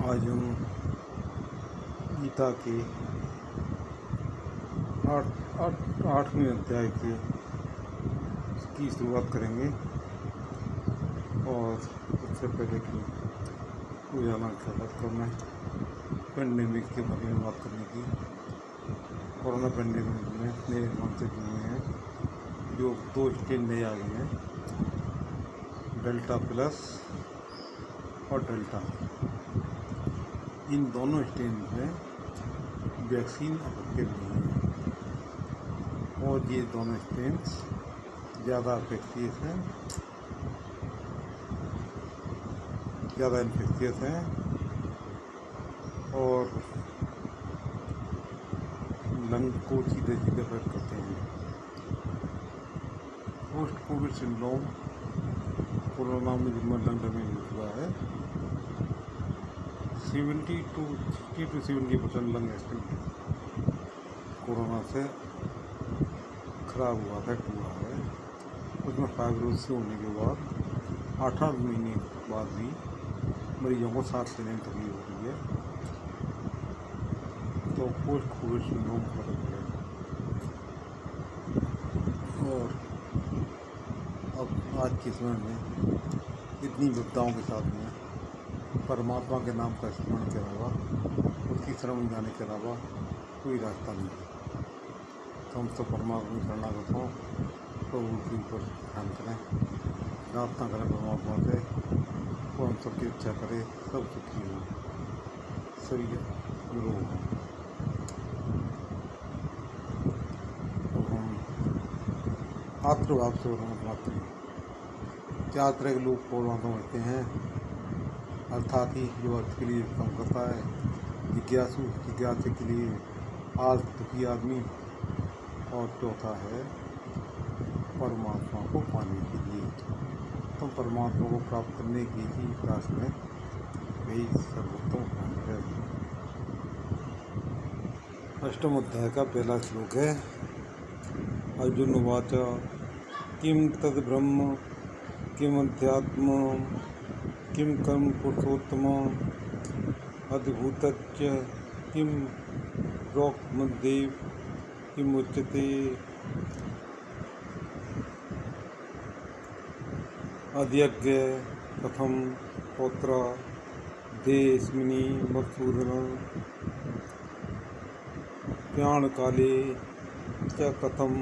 आज हम गीता के आठवें अध्याय की शुरुआत करेंगे। और उससे पहले कि रोजाना की बात करना है पेंडेमिक के बारे में बात करने की। कोरोना पेंडेमिक में नए मानसिक हुए हैं जो 2 स्ट्रेन नए आ गए हैं, डेल्टा प्लस और डेल्टा। इन दोनों स्ट्रेन में वैक्सीन इफेक्टिव नहीं है और ये दोनों स्ट्रेन ज़्यादा इन्फेक्शियस हैं और लंग को सीधे अफेक्ट करते हैं। पोस्ट कोविड सिंड्रोम कोरोना में जिसमें लंग डैमेज हुआ है 60 to 70% लंग एक्सटेंट कोरोना से खराब हुआ, अफेक्ट हुआ है। उसमें फाइब्रोसिस होने के बाद 18 महीने बाद भी मरीजों को सांस लेने में तकलीफ हो रही है। तो पोस्ट कोविड सिंड्रोम फर्क पड़ेगा। और अब आज के समय में इतनी विपदाओं के साथ में परमात्मा के नाम का स्मरण के अलावा, उसकी शरण जाने के अलावा कोई रास्ता नहीं है। तो हम सब परमात्मा की शरणागत हों, तो उनके ऊपर ध्यान करें, प्रार्थना करें परमात्मा से, वो हम सबकी इच्छा करे, सब सुखी हो, सभी निरोग हों। तो हम आत्मभाव से परमात्मा करें। 4 तरह के लोग परमात्मा होते हैं, अर्थात ही जो अर्थ के लिए काम करता है, जिज्ञासु के लिए दुखी आदमी, और चौथा है परमात्मा को पाने के लिए। तो परमात्मा को प्राप्त करने की ही प्रयास में वही सर्वोत्तम उपाय है। अष्टम अध्याय का पहला श्लोक है। अर्जुन उवाच किम तद ब्रह्म किम अध्यात्म किम कर्म पुरुषोत्तम अद्भुतच्च किम प्रोक्तमदेव किम उच्यते अध्यज्ञ कथम पौत्र देस्मिनी मधुसूदन प्याण काले च कथम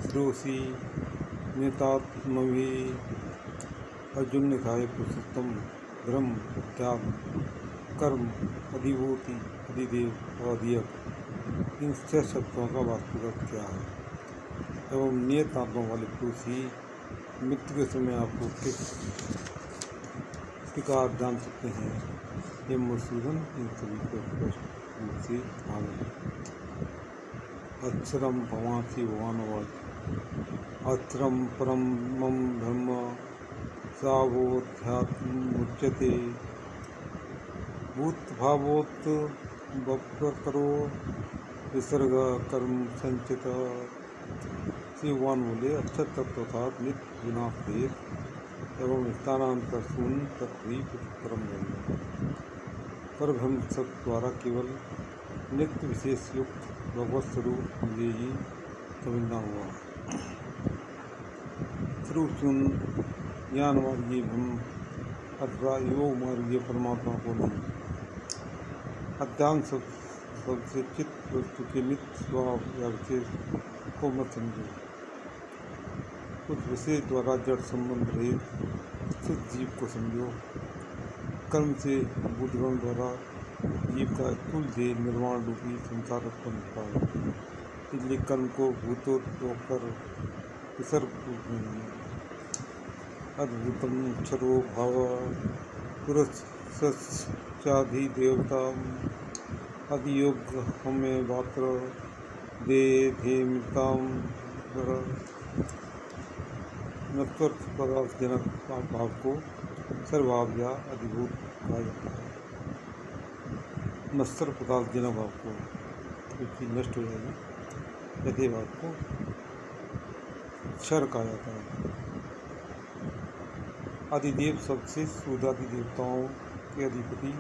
श्रोषि नेतात्मभि। अर्जुन ने कहा, पुरुषोत्तम ब्रह्म अध्यात्म कर्म अधिभूति अधिदेव और अधियज्ञ, इन 6 शब्दों का वास्तविक अर्थ क्या है एवं नियत आत्मा वाले पुरुष ही मृत्यु के समय आपको किस प्रकार जान सकते हैं। ये मधुसूदन इन सभी को स्पष्ट रूप से आगे अक्षरम भवासी भगवान अक्षरम परम मम ब्रह्म सावोध्यात्मुच्यते भूत भावोत बकरो विसर्ग कर्म संचित। श्री भगवान बोले, अक्षर तत्व अर्थात नित्य विनाश भेद एवं स्थानांतर शून्य तत्व ही परम ब्रह्म। पर ब्रह्म शब्द द्वारा केवल नित्य विशेष युक्त भगवत स्वरूप मुझे ही समझना हुआ। स्वरूप शून्य ज्ञान मार्गीय ब्रह्म अथवा योग मार्गीय परमात्मा को नहीं। अध्यात्म सबसे चित्त वस्तु के नित्य स्वभाव या विशेष को मत समझो। कुछ विशेष द्वारा जड़ संबंध रहित शुद्ध जीव को समझो। कर्म से बुद्धगण द्वारा जीव का स्थूल देह निर्माण रूपी संसार उत्पन्न होता है, इसलिए कर्म को भूतो होकर विसर्ग रूप में नहीं। अद्भुतम अक्षरो भाव पुरुषाधिदेवता अधियोग हमें वात्र देहेमिताम नश्वर पदार्थ जनक भाव को सर्वभाव या अधिभूत कहा जाता है। नश्वर पदार्थ जनक भाव को क्योंकि नष्ट हो जाएगी, यदि भाव को क्षर कहा जाता है। आदिदेव शब्द से सूर्यादि देवताओं के अधिपति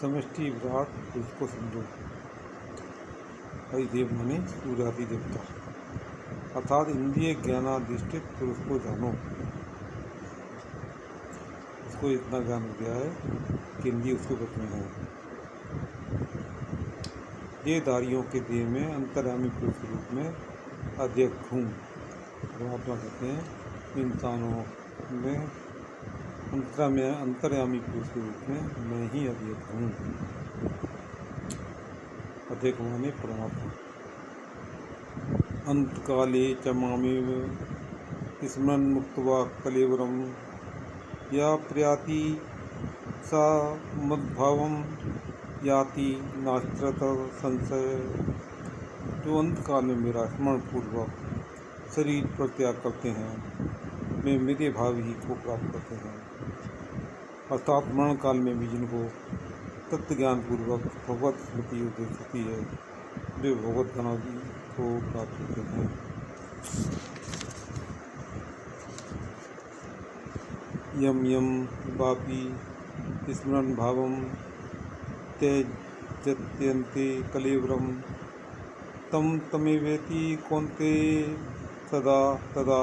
समष्टि विराट पुरुष को समझो। हरिदेव माने सूर्यादि देवता, अर्थात इंद्रिय ज्ञानाधिष्ठित पुरुष को जानो। उसको इतना ज्ञान हो गया है कि इंद्रिय उसके वश में है। देहधारियों के देह में अंतर्यामी पुरुष के रूप में अध्यक्ष हूँ। परमात्मा कहते हैं इंसानों में अंतर्यामी पुरुष के रूप में मैं ही अध्यक्ष हूँ। अध्यक्ष माने परमात्मा। अंतकाले च मामेव स्मरन् मुक्त्वा कलेवरम या प्रयाति सा मद्भावम याति नास्त्रत संशय। जो अंतकाल में मेरा स्मरण पूर्वक शरीर पर त्याग करते हैं वे मेरे भाव ही को प्राप्त करते हैं। अर्थात मरण काल में भी जिनको तत्व ज्ञान पूर्वक भगवत स्मृति उदित होती है वे भगवत ज्ञान को प्राप्त होते हैं। यम यम वापि स्मरण भावम त्यजत्यन्ते कलेवरम तम तमेवेति कौन्ते सदा तदा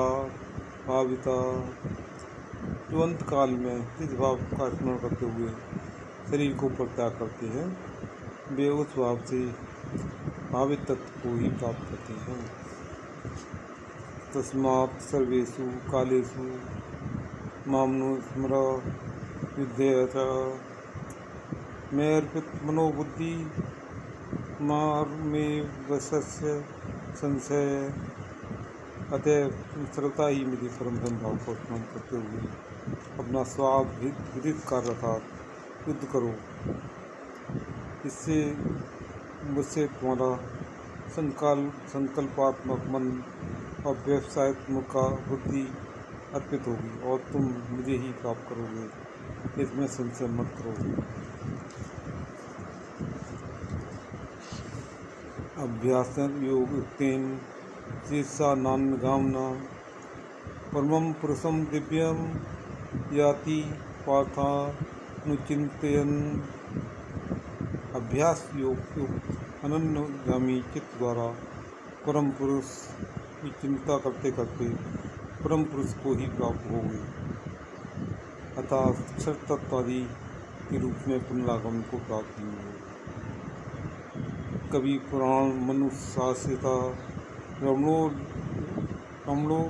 भाविता। जो अंतकाल में इस भाव का स्मरण करते हुए शरीर को परित्याग करते हैं वे उस भाव से भावित तत्व को ही प्राप्त करते हैं। तस्मात् सर्वेषु कालेषु मामनु स्मर युध्येत मयर्पित मनोबुद्धि मार्मे वशस्य संशय। अतः सरलता ही मेरी परम भाव को स्मरण करते हुए अपना विदित कार्य अर्थात युद्ध करो। इससे मुझसे तुम्हारा संकल्पात्मक मन और व्यवसायत्मक का बुद्धि अर्पित होगी और तुम मुझे ही प्राप्त करोगे, इसमें संशय मत करो। अभ्यासन योग युक्तेन शीर्षा नान्यगामना परमं पुरुषं दिव्यं याति पार्थानुचिन्तयन्। अभ्यास योग युक्त अनन्यगामी चित्त द्वारा परम पुरुष की चिंता करते करते परम पुरुष को ही प्राप्त होंगे, अतः अक्षर तत्वादि के रूप में पुनरागमन को प्राप्त होंगे। कवि पुराण मनुशासिता रमणो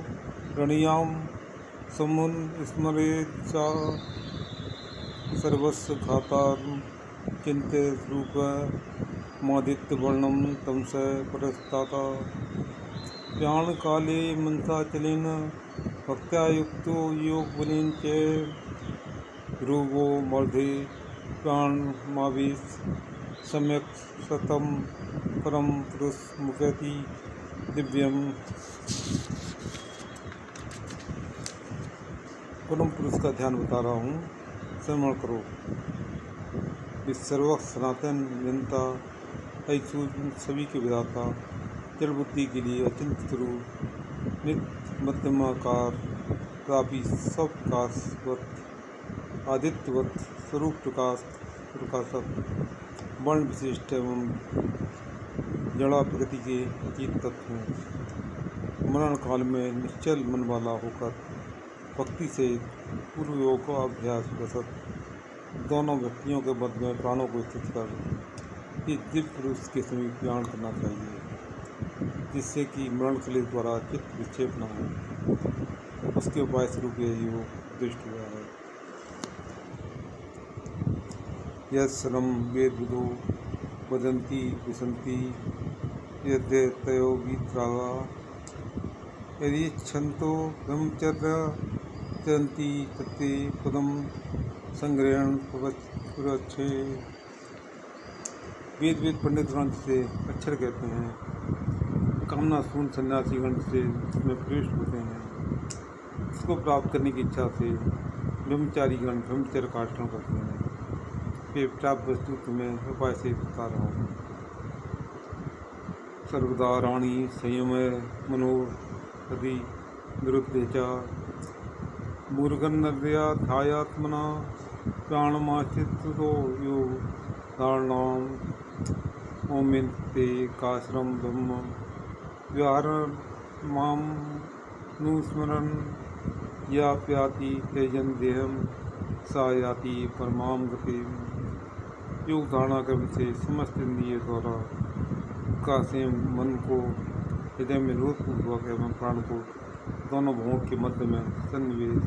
रणियाम समुन स्मरेत चा सर्वस्व घातारं चिंतित रूप मादित्य वर्णम तमसे परस्ताता। प्राण काले मनसा चलेन भक्त्या युक्तो योग बलेन च ध्रुवो मर्धे प्राण मावेश सम्यक सतम परम पुरुष मुखति दिव्यम। परम पुरुष का ध्यान बता रहा हूँ, श्रवण करो। सर्वक सनातन निरंता ऐसु सभी के विधाता जड़ बुद्धि के लिए अचिंत रूप नित्य मध्यमाकार प्रापी सब प्रकाशवत आदित्यवत स्वरूप प्रकाशक वर्ण विशिष्ट एवं जड़ा प्रकृति के अतीत तत्व हैं। मरण काल में निश्चल मन वाला होकर भक्ति से पूर्व योग का अभ्यास वसत दोनों व्यक्तियों के मध्य में प्राणों को स्थित कर इस दिव्य पुरुष के समीप प्रयाण करना चाहिए, जिससे कि मरण क्लेश द्वारा चित्त विक्षेप न हो। उसके उपाय स्वरूप यह योग दृष्ट हुआ है। यह श्रम वेद विदो वदंती विसंति यद्यतयो गीत्रागा यदि छंतो ब्रह्मचर्य चरंती तत्ते पदम संग्रहण पुरच्छे। वेद पंडित गण से अक्षर कहते हैं, कामना शून्य सन्यासी गण से इसमें प्रविष्ट होते हैं। इसको प्राप्त करने की इच्छा से ब्रह्मचारी गण ब्रह्मचर्य का आचरण करते हैं। वे प्राप्त वस्तु तुम्हें उपाय से बता रहा हूँ। सर्वदा राणी संयम मनोहरि निरुद्ध मूर्गन नद्या ध्यायात्मना प्राणमाचित्तो यो धारणाम ओमिते काश्रम ब्रह्म व्याहरण माम नुस्मरण या प्याति तेजन देहम सा याति परमाम गति। योग धारणा क्रम से समस्त इंद्रिय द्वारा का से मन को हृदय में रोधपूर्वक एवं प्राण को दोनों भवों के मध्य में सन्निवेश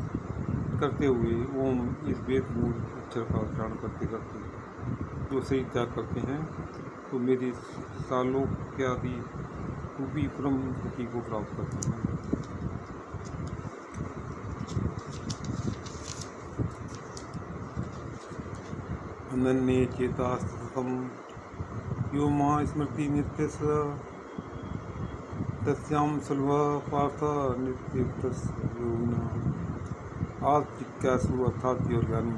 करते हुए ओम इस वेद मूल अक्षर का उच्चारण करते करते जो सही त्याग करते हैं तो मेरी सालोक्य आदि रूपी परम गति को प्राप्त करते हैं। अनन्ये चेता सततम यो मां स्मृति नित्य तस्याम सुलभ पार्थ नित्युक्त योगिना। आज जिज्ञासु अर्थात और ज्ञानी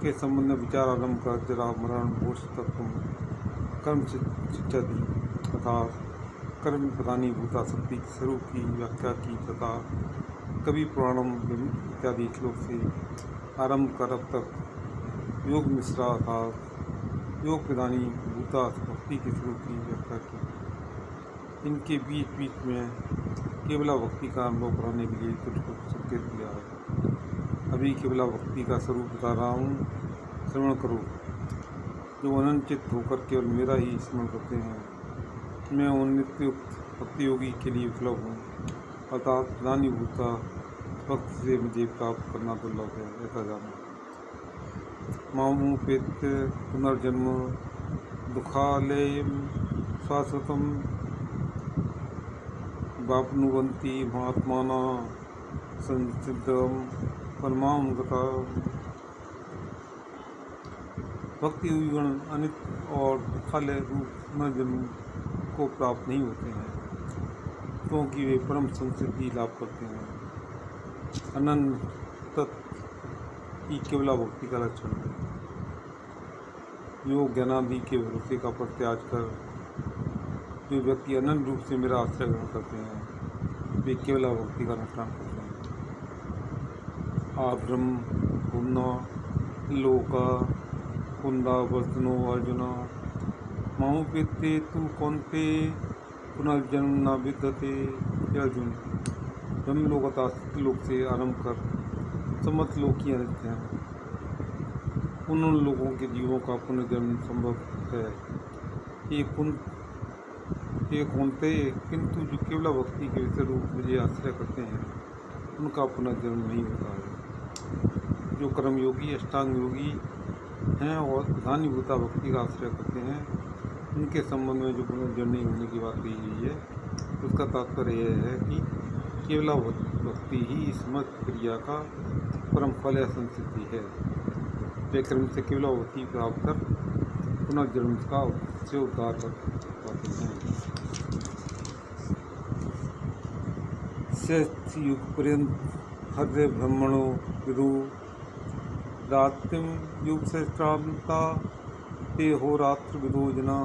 के संबंध में विचार आरंभ कर जरा मरण मोक्ष तत्व कर्म शिक्षा दी तथा कर्म प्रधानी भूता शक्ति स्वरूप की व्याख्या की तथा कवि पुराणम इत्यादि श्लोक से आरंभ कर अब तक योग मिश्रा अर्थात योग प्रधानी भूता भक्ति के स्वरूप की व्याख्या की। इनके बीच बीच में केवला भक्ति का अनुभव कराने के लिए कुछ कुछ संकेत दिया है। अभी केवला भक्ति का स्वरूप बता रहा हूँ, श्रवण करो। जो अनंचित होकर केवल मेरा ही स्मरण करते हैं मैं उन नित्युक्त भक्ति योगी के लिए उपलब्ध हूँ अर्थात प्रधानी भूता भक्त से मुझे प्राप्त करना दुर्लभ है ऐसा जाना। मामू पेत पुनर्जन्म दुखालय शाश्वतम वाप्नुवन्ति महात्माना संसिद्धम परमाम गता। भक्ति गण अनित्य और दुखालय रूप पुनर्जन्म को प्राप्त नहीं होते हैं क्योंकि वे परम संसिद्धि लाभ करते हैं। अनंत तत्व ही केवला भक्ति का लक्षण है। योग ज्ञानादि के भरोसे का प्रत्याग कर जो व्यक्ति अनंत रूप से मेरा आश्रय ग्रहण करते हैं वे केवला भक्ति का अनुष्ठान करते हैं। आब्रह्म पुण्य लोका पुनरावर्तनो अर्जुना मामुपेत्ते तु कौन्ते पुनर्जन्म न विद्यते। अर्जुन ब्रह्मलोक तथा सत्यलोक से आरंभ कर समस्त लोक ही अनित्य हैं। उन लोगों के जीवों का पुनर्जन्म संभव है। ये कौनते किंतु जो केवल भक्ति के विषय रूप मुझे आश्रय करते हैं उनका पुनर्जन्म नहीं होता है। जो कर्मयोगी अष्टांग योगी हैं और प्रधानी भूता भक्ति का आश्रय करते हैं उनके संबंध में जो पुनर्जन्म नहीं होने की बात कही गई है उसका तात्पर्य यह है कि केवल भक्ति ही समस्त क्रिया का परम फल या संसिद्धि है। वे कर्म से केवल भक्ति प्राप्त कर पुनर्जन्म का से उद्धार कर पाते हैं। युग पर्यंत हृदय ब्रह्मणो विदु रात्रिम युग से श्रांता ते हो रात्र विदो जना।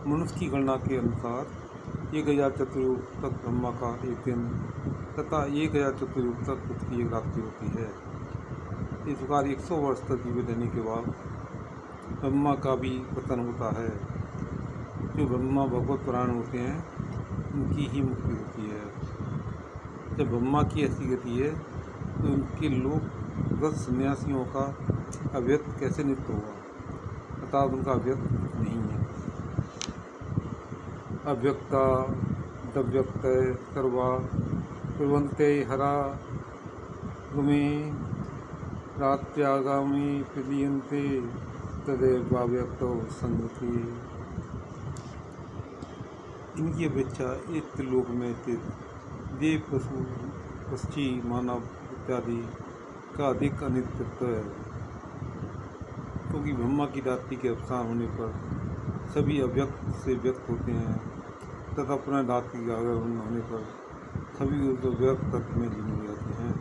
मनुष्य की गणना के अनुसार 1000 चतुर्युग तक ब्रह्मा का एक दिन तथा 1000 चतुर्युग तक उसकी एक रात्रि होती है। इस प्रकार 100 वर्ष तक जीवित रहने के बाद ब्रह्मा का भी पतन होता है। जो ब्रह्मा भगवत पुराण होते हैं उनकी ही मुक्ति होती है। जब ब्रह्मा की ऐसी गति है तो उनके लोग व्रत सन्यासियों का अव्यक्त कैसे नित्य होगा अर्थात उनका अव्यक्त नहीं है। अव्यक्ता दव्यक्त सर्वा कुर्वन्ते हरा गुमे रात्यागामी प्रदीयन्ते तदेव अव्यक्तो संगति। इनकी अपेक्षा इस त्रिलोक में स्थित देव पशु पक्षी मानव इत्यादि का अधिक अनित्यत्व है क्योंकि ब्रह्मा की रात्रि के अवसान होने पर सभी अव्यक्त से व्यक्त होते हैं तथा पुनः रात्रि का आगमन होने पर सभी उस व्यक्त तत्व में लीन हो जाते हैं।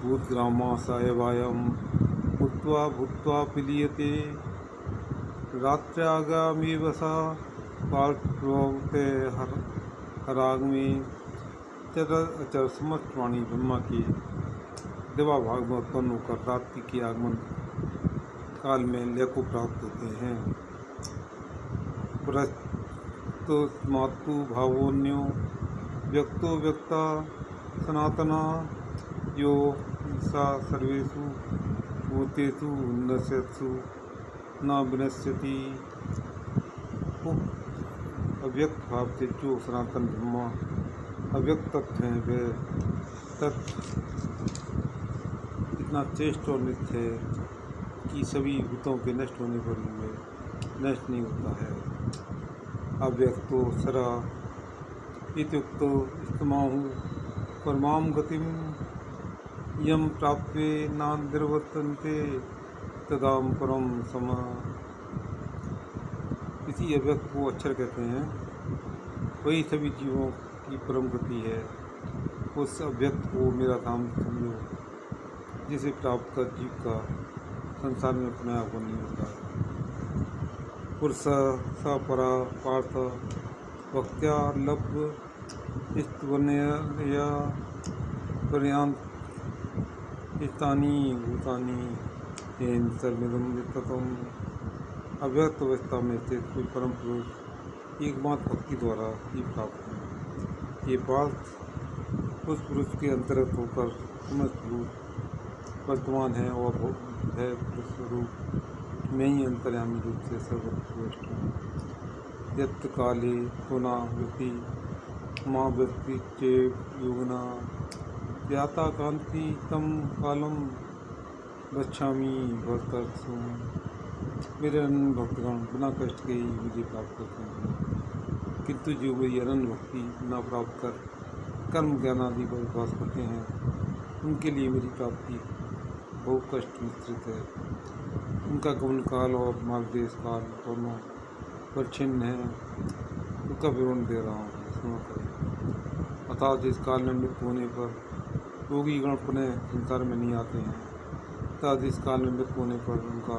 भूतग्रामा सायवायम भूत्वा भूत्वा पिलीयते रात्र्यागामी वसा पार्थप्रवते हराग्नि चर अचर समस्त प्राणी ब्रह्मा के दिवा भाग में उत्पन्न होकर रात्रि के आगमन काल में लय को प्राप्त होते हैं। प्रस्तु मातु भावोन्यो व्यक्तो व्यक्ता सनातना यो सा सर्वेषु भूतेषु नश्यत्सु न विनश्यति। अव्यक्त भाव से जो सनातन ब्रह्मा अव्यक्त तत्व हैं वे तत्व इतना श्रेष्ठ और नित्य है कि सभी भूतों के नष्ट होने पर भी नष्ट नहीं होता है। अव्यक्तो सरा इत्युक्तो इस्तमाहु परमाम गतिम यम प्राप्ते नान्निर्वर्तन्ते तदाम परम समा। इसी अव्यक्त को अक्षर कहते हैं, वही सभी जीवों की परम गति है। उस अव्यक्त को मेरा धाम समझो, जिसे प्राप्त कर जीव का संसार में अपने आप को नहीं होता है। पुरुष स परा पार्थ वक्त्या लभ्य स्तवनया पर्यांत स्थानी भूतानी येन सर्वमिदं विततं। अव्यक्त अवस्था में स्थित कोई परम पुरुष एकमात्र भक्ति द्वारा ही प्राप्त है। ये बात उस पुरुष के अंतर्गत होकर समस्त रूप वर्तमान है और है पुरुष स्वरूप में ही अंतर्यामी रूप से सर्वश्रेष्ठ हूँ। यत् काले पुनावृत्ति माँ वृत्ति चेत योगना व्याता कांति तम कालम गच्छामि भरतर्षु। मेरे अनन्य भक्तगण बिना कष्ट के ही मुझे प्राप्त करते हैं, किंतु जो मेरी अनन्य भक्ति न प्राप्त कर कर्म ज्ञान आदि पर विश्वास करते हैं, उनके लिए मेरी प्राप्ति बहुत कष्ट मिश्रित है। उनका गमन काल और मार्गदेश काल दोनों परिच्छिन्न है। उसका विवरण दे रहा हूँ, सुनो करें। अर्थात इस काल में मृत्यु होने पर योगी गण पुनः संसार में नहीं आते हैं, तथा इस काल में मृत्यु होने पर उनका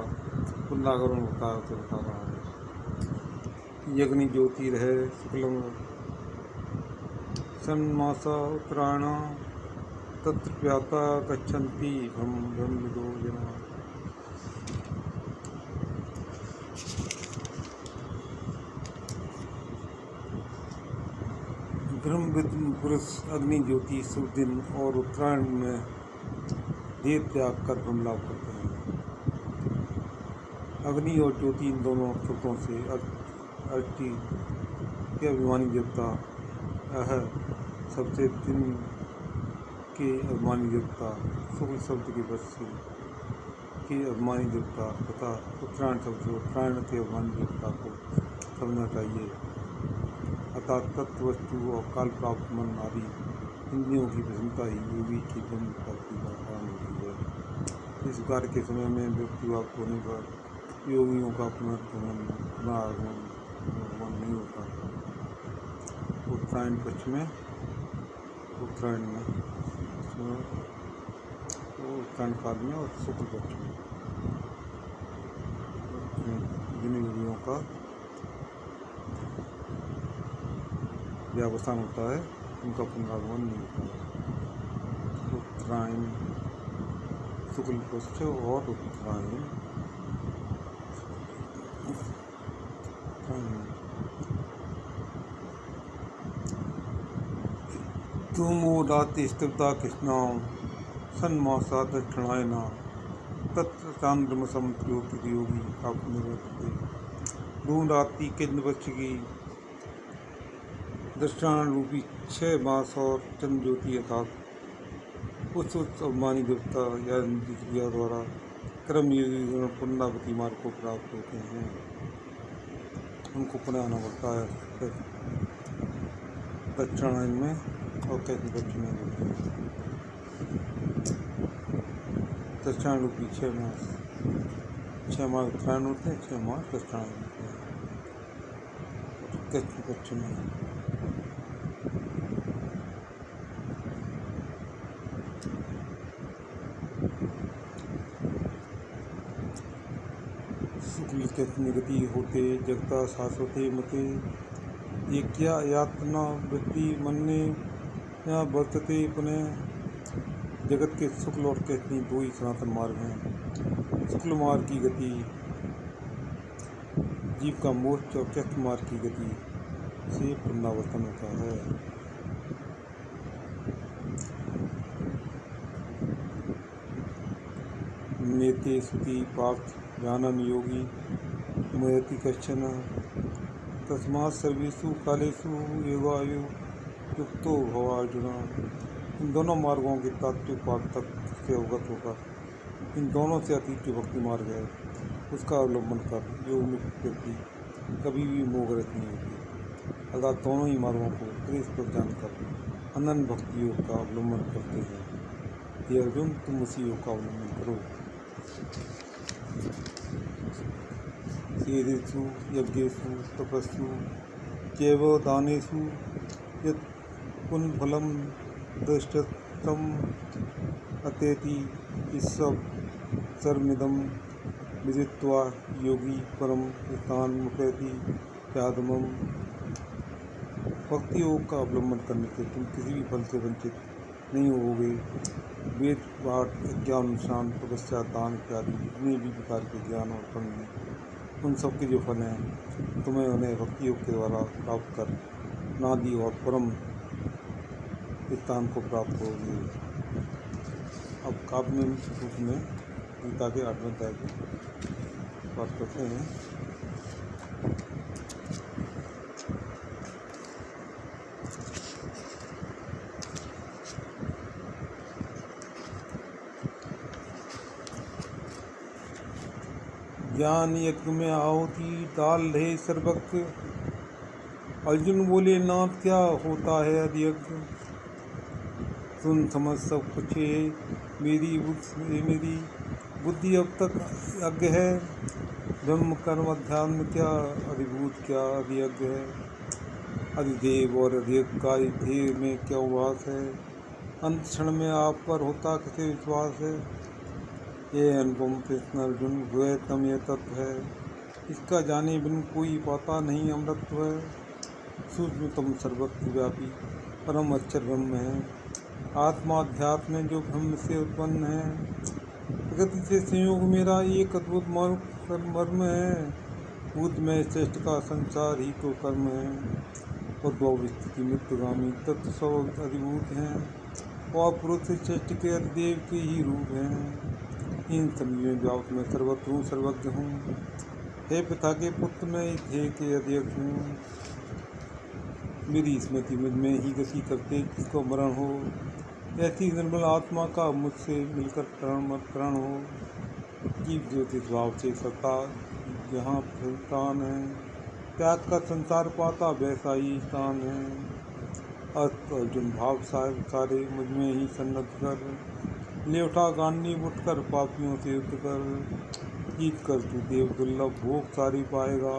पुनरागमन होता है। तो बता रहा है, यज्ञ ज्योति रहे शुक्लम सन्मासा उत्तरायण तत्र व्याता गच्छन्ति ब्रह्मविदो जना। ब्रह्मविद पुरुष अग्नि ज्योति शुभ दिन और उत्तरायण में देव त्याग कर ब्रह्म लाभ करते हैं। अग्नि और ज्योति इन दोनों शब्दों से अर्ची के अभिमानी देवता है। सबसे दिन के अभिमानी देवता शुक्ल शब्द के वश के अभिमानी देवता तथा उत्तरायण शब्द उत्तरायण के अभिमानी देवता को समझना चाहिए। अर्थात तत्व वस्तु और काल प्राप्त मन आदि इंद्रियों की प्रसन्नता ही योगी की ब्रह्म प्राप्ति का कारण होती है। इस कार्य के समय में व्यक्ति प्राप्त होने पर योगियों का पुनरागमन नहीं होता। उत्तरायण पक्ष में उत्तरायण काल में और शुक्ल पक्ष में जिन योगियों का व्यावसान होता है उनका पुनरागमन नहीं होता है। उत्तरायण शुक्ल पक्ष और उत्तरायण तुमोदाति स्थिरता कृष्णाम सन्मासा दक्षिणायना तत्र चांद्रम समुद्रोति योगी आपने ढूंढाती केंद्रपक्ष की दृष्टान रूपी 6 मास और चंद्र ज्योति अर्थात उस अभिमानी देवता या क्रिया द्वारा कर्मयोगी पुनरावृत्ति मार्ग को प्राप्त होते हैं। उनको पुनः आना पड़ता है दक्षिणायन में और कैसे पक्ष में होते हैं। दक्षिणायन रूपी 6 मास उत्तरायण होते हैं, 6 मास दक्षिणायन होते हैं। कैसे पक्ष में शुक्ल के निगति होते जगता शाश्वते मते ये क्या यातना वृत्ति मन्ने या वर्तते पुनः जगत के शुक्ल और कृष्ण दो ही सनातन मार्ग हैं। शुक्ल मार्ग की गति जीव का मोक्ष और कृष्ण मार्ग की गति से पुनरावर्तन होता है। नेते सुति पार्थ जानन योगी मुयति कश्चन तस्मात् सर्वेषु कालेषु योगायु युक्तो भव अर्जुन। इन दोनों मार्गों के तात्विक पार्थक्य से अवगत होकर इन दोनों से अतीत जो भक्ति मार्ग है उसका अवलंबन कर योग मुक्त व्यक्ति कभी भी मोहग्रस्त नहीं होती। अर्थात दोनों ही मार्गों को प्रेसपूर्वक जानकर अनन्य भक्ति योग का अवलंबन करते हैं। ये अर्जुन तुम उसी योग का अवलंबन करो। सेदेषु यज्ञेषु तपस्सु चैव दानेषु यत् पुण्यफलं दृष्टं अतेति सर्वमिदं विदित्वा योगी परम स्थानमुपैति चादमम्। भक्ति योग का अवलंबन करने से तुम किसी भी फल से वंचित नहीं होगे। वेद पाठ ज्ञान अनुष्ठान तपस्या दान इत्यादि जितने भी प्रकार के ज्ञान और फल हैं उन सब के जो फल हैं तुम्हें उन्हें भक्ति योग के द्वारा प्राप्त कर नादि और परम स्थान को प्राप्त होगी। अब काव्य रूप में गीता के 8वें अध्याय की बात करते हैं। ज्ञान यज्ञ में आहुति डाल रहे सर्वज्ञ। अर्जुन बोले नाथ क्या होता है यज्ञ। सुन समझ सब कुछ है मेरी बुद्धि अब तक यज्ञ है। ब्रह्म कर्म अध्यात्म क्या अधिभूत क्या अधियज्ञ है। अधिदेव और अधिक का ध्येय में क्या उवास है। अंत क्षण में आप पर होता किसे विश्वास है। ये अनुपम कृष्ण अर्जुन हुए तम ये तत्व है। इसका जाने बिन कोई पाता नहीं अमृतत्व है। सूक्ष्मतम सर्वत्र व्यापी परम अक्षर ब्रह्म है। आत्मा अध्यात्म में जो ब्रह्म से उत्पन्न है। प्रकृति से संयोग मेरा एक अद्भुत मर्म है। भूत में श्रेष्ठ का संसार ही तो कर्म है। उद्भव स्थिति मृत्युगामी तत्व सब अधिभूत हैं। और पुरुष श्रेष्ठ के अधिदेव के ही रूप हैं। इन सभी में व्याप्त में सर्वत्र हूँ सर्वज्ञ हूँ। हे पिता के पुत्र मैं ध्येय के अध्यक्ष हूँ। मेरी स्मृति मुझ में ही गति करते जिसको मरण हो। ऐसी निर्मल आत्मा का मुझसे मिलकर करण हो। जीव ज्योति भाव से सत्ता जहाँ स्थान है। त्याग का संसार पाता वैसा ही स्थान है। अर्जुन भाव सारे मुझ में ही सन्नद्ध कर। ले उठा गांडी उठकर पापियों से युद्ध कर। जीत कर तू देव दुर्लभ भोग सारी पाएगा।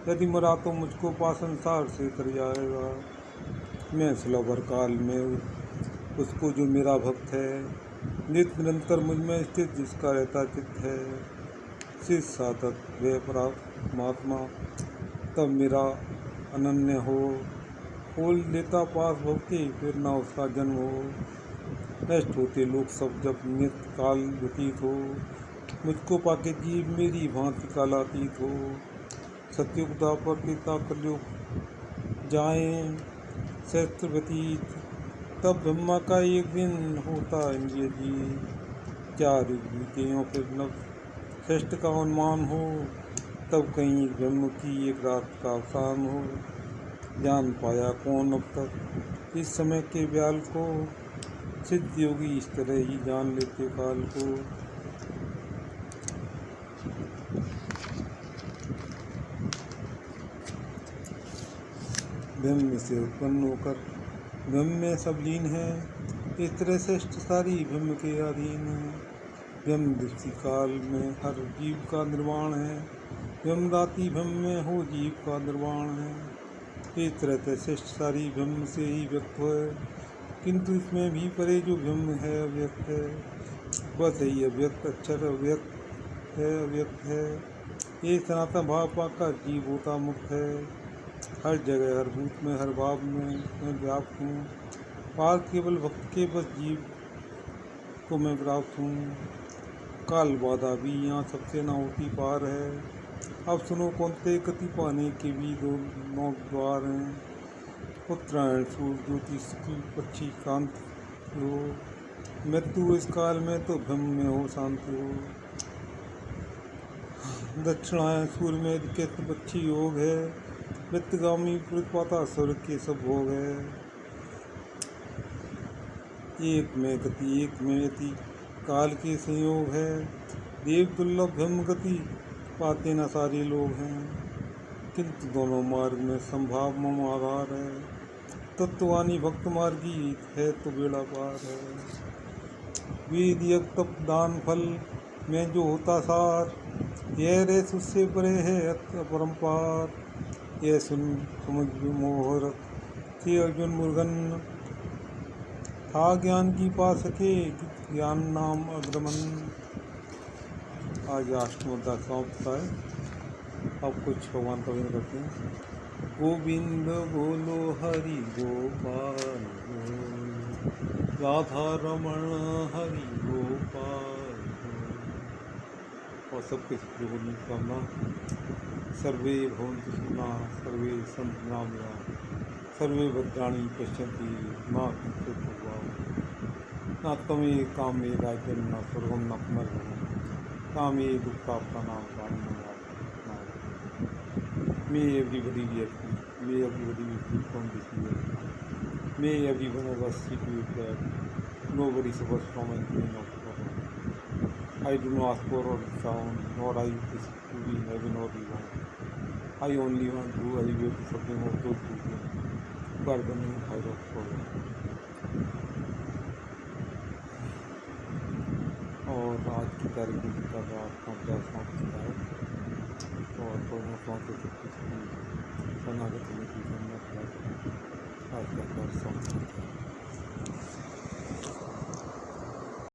यदि मरा तो मुझको पा संसार से तर जाएगा। मैं सुलभ काल में उसको जो मेरा भक्त है। नित्य निरंतर मुझ में स्थित जिसका रहता चित्त है। शिष्य साधक वे परमात्मा तब मेरा अनन्य हो। खोल लेता पास भक्ति फिर ना उसका जन्म हो। नष्ट होते लोग सब जब नित्य काल व्यतीत हो। मुझको पाके जीव मेरी भांति कालातीत हो। सत्युग द्वापर त्रेता कलयुग जाएं सहस्त्र व्यतीत। तब ब्रह्मा का एक दिन होता इंद्रिय जी। चार युग फिर नव श्रेष्ठ का अनुमान हो। तब कहीं ब्रह्म की एक रात का अवसान हो। जान पाया कौन अब तक इस समय के व्याल को। सिद्ध योगी इस तरह ही जान लेते काल को। ब्रह्म से उत्पन्न होकर ब्रह्म में सब लीन है। इस तरह श्रेष्ठ सारी ब्रह्म के अधीन है। ब्रह्म दृष्टि काल में हर जीव का निर्वाण है। ब्रह्मदाती ब्रह्म में हो जीव का निर्वाण है। इस तरह श्रेष्ठ सारी ब्रह्म से ही व्यक्त है। किंतु इसमें भी परे जो ब्रह्म है अव्यक्त है। बस यही अव्यक्त अक्षर अव्यक्त है। ये सनातन भाव पाकर जीव होता मुक्त है। हर जगह हर भूत में हर भाव में मैं व्याप्त हूँ। पार केवल भक्त के बस जीव को मैं प्राप्त हूँ। काल बाधा भी यहाँ सबसे न होती पार है। अब सुनो कौनते गति पाने के भी दो नौ द्वार हैं। उत्तरायण सूर्य ज्योति की पक्षी कांत हो। मृत्यु इस काल में तो ब्रह्म में हो शांति हो। दक्षिणायन सूर्य में केतु पक्षी योग है। मृतगामी प्रतिपाता स्वर्ग के सब भोग है। एक में गति एक में यति काल के संयोग है। देव दुर्लभ ब्रह्म गति पाते न सारे लोग हैं। किंतु दोनों मार्ग में संभाव मम आधार है। तत्ववानी भक्त मार्गी है तो बेड़ा पार है। वेद यज्ञ तप दान फल में जो होता सार, यह रेस उससे परे है अपरंपार। यह सुन समझ मोहरत थे अर्जुन मुर्गन, था ज्ञान की पा सके ज्ञान नाम अग्रमन। आज अष्टम अध्याय समाप्त है। अब कुछ भगवान का विनय करते हैं। गोविंद बोलो हरि गोपाल राधा रमण हरि गोपाल। और सबके सुखी कामना। सर्वे भवन्तु सुखिनः सर्वे सन्तु निरामयाः सर्वे भद्राणि पश्यन्ति मा कश्चित् दुर्भाग्यः। न त्वमेव कामे राज्यं न स्वर्गं न पुनर्भवम् कामे दुःखाप्तानां प्राणिनां। May everybody be happy. May everybody be free from disease. May every one of us see to it that nobody suffers from any pain of suffering. I do not ask for or sound, nor I wish to be in heaven or beyond. I only want to alleviate the suffering of those who are burning in fire of sorrow. और आज की तारीख में गीता का 5 समाप्त होता है। और परमात्मा के शक्ति की शरणागत होने की जरूरत है। आज का समाप्त होता है।